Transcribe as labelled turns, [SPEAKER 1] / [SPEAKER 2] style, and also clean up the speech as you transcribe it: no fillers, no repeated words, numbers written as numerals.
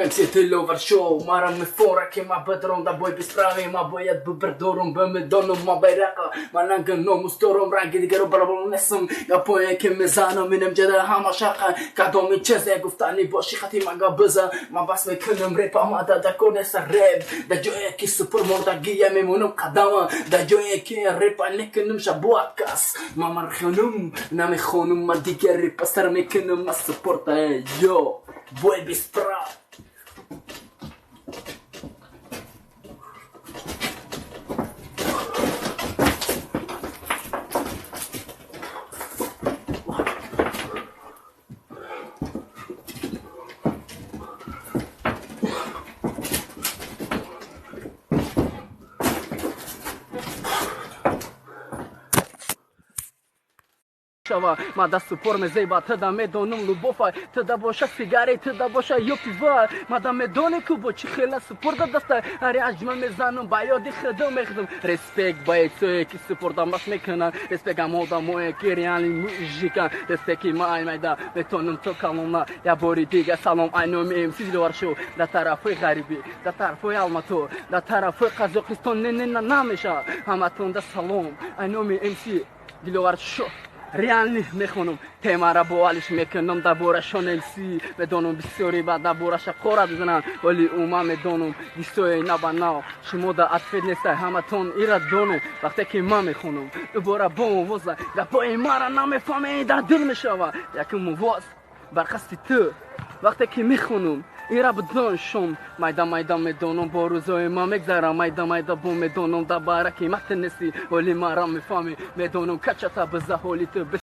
[SPEAKER 1] Mexitilo varsho, mara me fora que ma padrão da boi bisprave, ma boi ad buberdorum, bame dono ma bairaca, mananga no mustorum rangi de gero barabon nesum, gapoe que mezano minem jada hamashaka, kadomi cheze guftani boshi khati magabaza, ma bas me kunum repa mata da conessa rap, da joie que super morda guia me mono kadama, da joie que repa nekunum shabuakas, ma markhunum, na me khunum ma digeri pasar me kunum ma supporta yo, boi bispra. Ma da supor me zeba, te da me donum lubofa, te da boșa sigare, te da boșa eu piva, ma da me done cu boci khela supor da dasta, are ajma me zanum baio de khadum ekhdum, respect băiețoie ki supor da mas mekana, respect amoda moe ki reali muzica, respect ki mai da, me tonum tokalona, ya bori diga salom aynum MC doar show, da tarafı garibi, da tarafı almato, da tarafı Kazakistan nenena nameşa, amaton da salom, aynum MC doar show. Realni mekhonum temara boalish mekenum da bora shonelsi medonum bisori ba da bora shakora bizana wali uma medonum bisoy nabanao shimoda atfednesa hamaton iradonu vaqte ki ma mekhonum bora bon voza da boy mara name fame da dirmeshava yakum voz barkhasti tu vaqte ki mekhonum ira بدون شوم مايدا مدونم بروزوي ما مگذرا مايدا بوم مدونم دا بارکی متنسی ولی ما رام فامی مدونم کچتا بزهولی تو